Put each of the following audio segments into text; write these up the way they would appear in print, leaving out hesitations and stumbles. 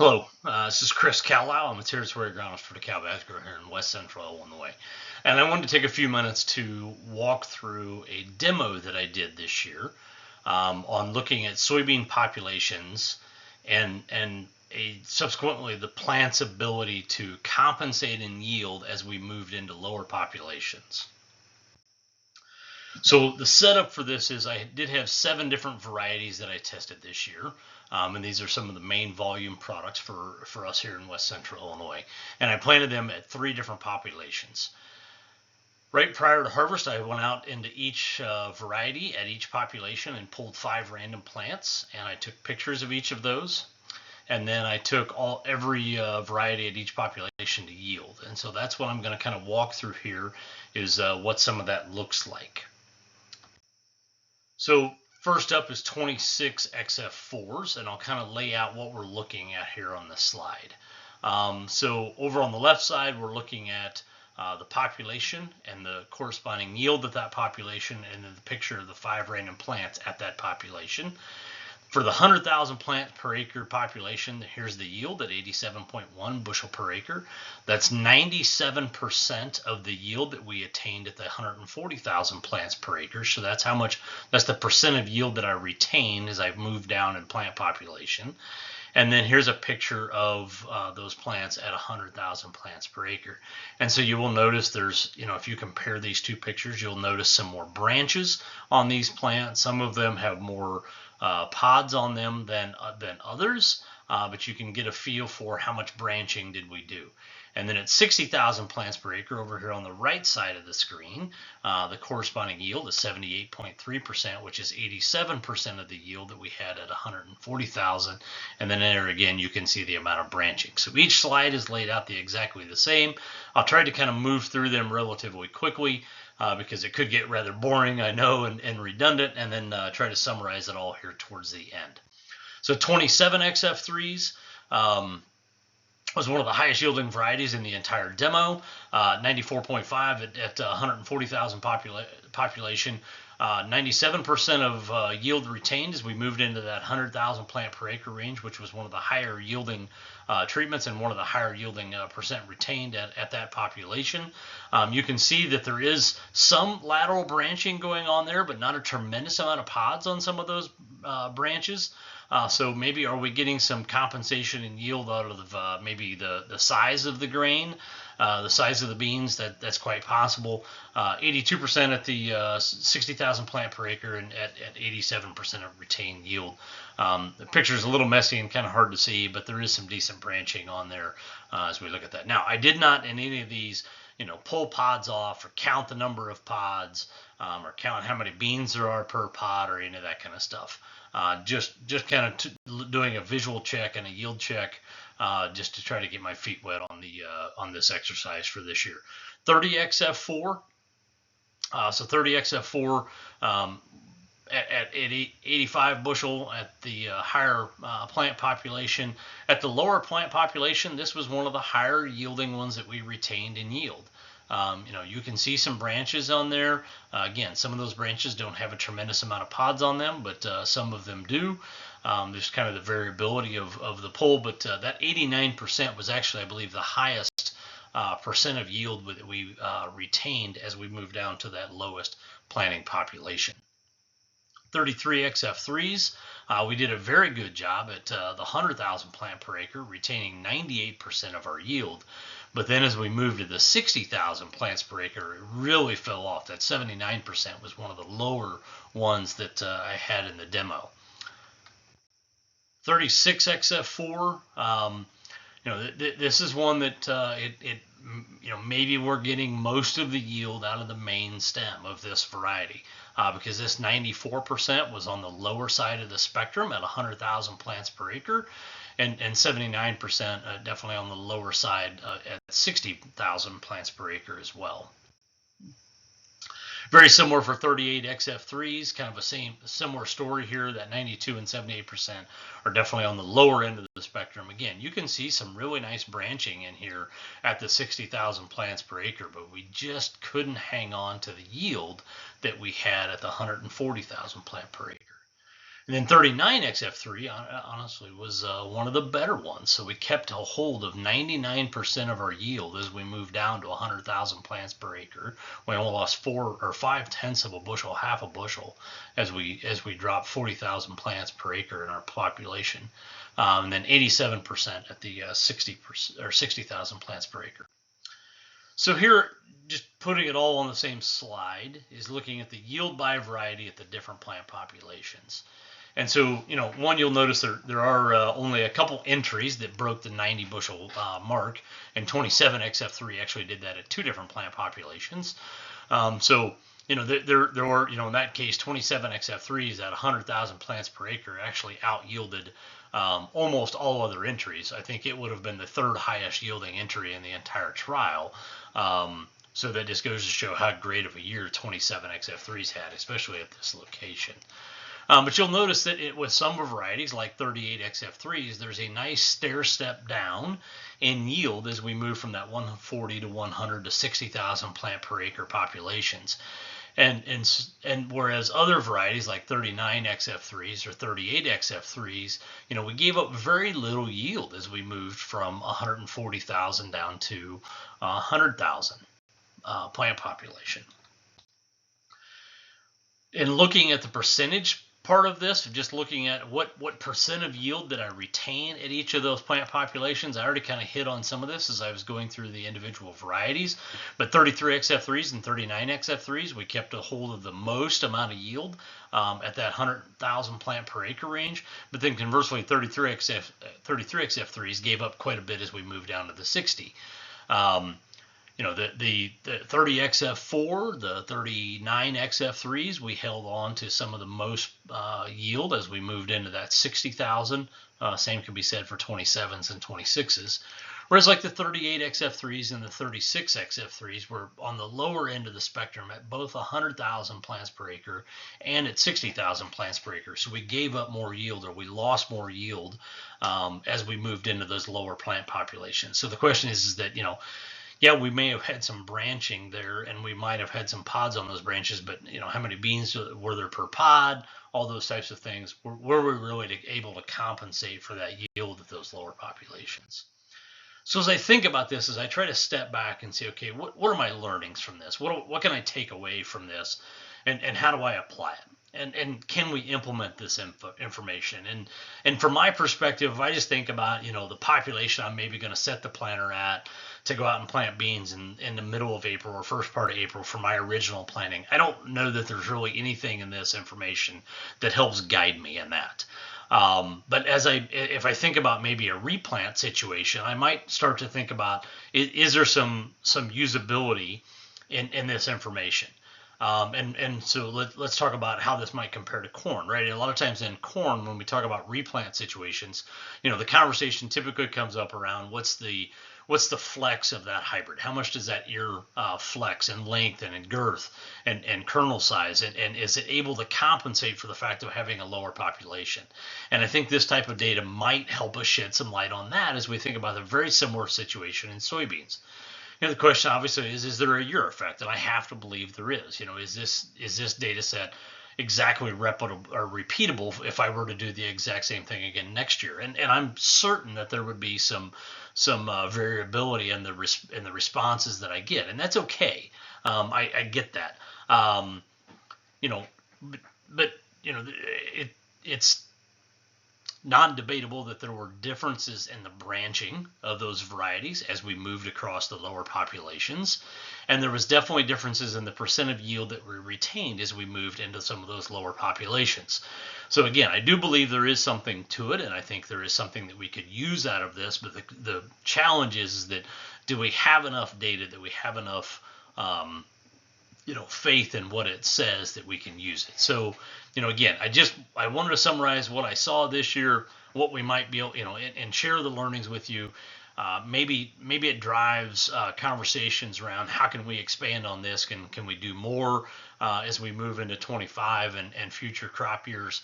Hello, this is Chris Cowlisle. I'm a territory agronomist for the cow pasture grower here in West Central Illinois. And I wanted to take a few minutes to walk through a demo that I did this year on looking at soybean populations and subsequently the plant's ability to compensate in yield as we moved into lower populations. So the setup for this is I did have 7 different varieties that I tested this year. And these are some of the main volume products for us here in West Central Illinois. And I planted them at 3 different populations. Right prior to harvest, I went out into each variety at each population and pulled 5 random plants. And I took pictures of each of those. And then I took every variety at each population to yield. And so that's what I'm going to kind of walk through here is what some of that looks like. So first up is 26 XF4s, and I'll kind of lay out what we're looking at here on the slide. So over on the left side, we're looking at the population and the corresponding yield of that population, and then the picture of the 5 random plants at that population. For the 100,000 plant per acre population, here's the yield at 87.1 bushel per acre. That's 97% of the yield that we attained at the 140,000 plants per acre. So that's the percent of yield that I retain as I move down in plant population. And then here's a picture of those plants at 100,000 plants per acre. And so you will notice there's, if you compare these 2 pictures, you'll notice some more branches on these plants. Some of them have more pods on them than others, but you can get a feel for how much branching did we do. And then at 60,000 plants per acre over here on the right side of the screen, the corresponding yield is 78.3%, which is 87% of the yield that we had at 140,000. And then there again, you can see the amount of branching. So each slide is laid out exactly the same. I'll try to kind of move through them relatively quickly because it could get rather boring, I know, and redundant, and then try to summarize it all here towards the end. So 27 XF3s. Was one of the highest yielding varieties in the entire demo, 94.5 at 140,000 population, 97% of yield retained as we moved into that 100,000 plant per acre range, which was one of the higher yielding treatments and one of the higher yielding percent retained at that population. You can see that there is some lateral branching going on there, but not a tremendous amount of pods on some of those branches. So maybe are we getting some compensation in yield out of maybe the size of the grain, the size of the beans? That's quite possible. 82% at the 60,000 plant per acre and at 87% of retained yield. The picture is a little messy and kind of hard to see, but there is some decent branching on there as we look at that. Now, I did not in any of these pull pods off or count the number of pods or count how many beans there are per pod or any of that kind of stuff. Just kind of doing a visual check and a yield check just to try to get my feet wet on this exercise for this year. 30 XF4. So 30 XF4 at 85 bushel at the higher plant population. At the lower plant population, this was one of the higher yielding ones that we retained in yield. You can see some branches on there. Again, some of those branches don't have a tremendous amount of pods on them, but some of them do. There's kind of the variability of the pull, but that 89% was actually, I believe, the highest percent of yield that we retained as we moved down to that lowest planting population. 33 XF3s, we did a very good job at the 100,000 plant per acre, retaining 98% of our yield. But then as we moved to the 60,000 plants per acre, it really fell off. That 79% was one of the lower ones that I had in the demo. 36 XF4, this is one that maybe we're getting most of the yield out of the main stem of this variety because this 94% was on the lower side of the spectrum at 100,000 plants per acre. And 79% definitely on the lower side at 60,000 plants per acre as well. Very similar for 38 XF3s, kind of a similar story here, that 92 and 78% are definitely on the lower end of the spectrum. Again, you can see some really nice branching in here at the 60,000 plants per acre, but we just couldn't hang on to the yield that we had at the 140,000 plant per acre. And then 39XF3 honestly was one of the better ones. So we kept a hold of 99% of our yield as we moved down to 100,000 plants per acre. We only lost 4 or 5/10 of a bushel, half a bushel, as we dropped 40,000 plants per acre in our population. And then 87% at the 60% or 60,000 plants per acre. So here, just putting it all on the same slide, is looking at the yield by variety at the different plant populations. And so, one, you'll notice there are only a couple entries that broke the 90 bushel mark, and 27XF3 actually did that at 2 different plant populations. So, there were, in that case, 27XF3s at 100,000 plants per acre actually out-yielded almost all other entries. I think it would have been the 3rd highest yielding entry in the entire trial. So that just goes to show how great of a year 27XF3s had, especially at this location. But you'll notice that with some varieties like 38XF3s, there's a nice stair step down in yield as we move from that 140 to 100 to 60,000 plant per acre populations. And whereas other varieties like 39XF3s or 38XF3s, we gave up very little yield as we moved from 140,000 down to 100,000 plant population. In looking at the percentage part of this, just looking at what percent of yield did I retain at each of those plant populations, I already kind of hit on some of this as I was going through the individual varieties. But 33XF3s and 39XF3s, we kept a hold of the most amount of yield at that 100,000 plant per acre range. But then conversely, 33XF3s gave up quite a bit as we moved down to the 60. The 30XF4, the 39XF3s, we held on to some of the most yield as we moved into that 60,000. Same can be said for 27s and 26s. Whereas like the 38XF3s and the 36XF3s were on the lower end of the spectrum at both 100,000 plants per acre and at 60,000 plants per acre. So we gave up more yield, or we lost more yield as we moved into those lower plant populations. So the question is that, yeah, we may have had some branching there, and we might have had some pods on those branches, but how many beans were there per pod? All those types of things. Were we really able to compensate for that yield at those lower populations? So as I think about this, as I try to step back and say, okay, what are my learnings from this? What can I take away from this, and how do I apply it? And can we implement this information? And from my perspective, if I just think about the population I'm maybe going to set the planter at to go out and plant beans in the middle of April or first part of April for my original planting, I don't know that there's really anything in this information that helps guide me in that. But if I think about maybe a replant situation, I might start to think about, is there some usability in this information? And so let's talk about how this might compare to corn, right? And a lot of times in corn, when we talk about replant situations, the conversation typically comes up around what's the flex of that hybrid? How much does that ear flex in length and in girth and kernel size? And is it able to compensate for the fact of having a lower population? And I think this type of data might help us shed some light on that as we think about a very similar situation in soybeans. The question obviously is there a year effect? And I have to believe there is. Is this data set exactly replicable or repeatable if I were to do the exact same thing again next year? And I'm certain that there would be some variability in the responses that I get, and that's okay. I get that. It's non-debatable that there were differences in the branching of those varieties as we moved across the lower populations. And there was definitely differences in the percent of yield that we retained as we moved into some of those lower populations. So again, I do believe there is something to it, and I think there is something that we could use out of this, but the challenge is that do we have enough data, that we have enough faith in what it says that we can use it. So, again, I wanted to summarize what I saw this year, what we might be able, and share the learnings with you. Maybe it drives conversations around how can we expand on this? Can we do more as we move into 25 and future crop years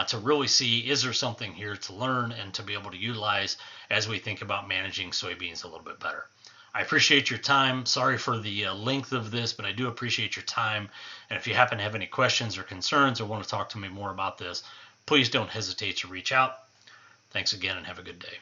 to really see, is there something here to learn and to be able to utilize as we think about managing soybeans a little bit better? I appreciate your time. Sorry for the length of this, but I do appreciate your time. And if you happen to have any questions or concerns or want to talk to me more about this, please don't hesitate to reach out. Thanks again and have a good day.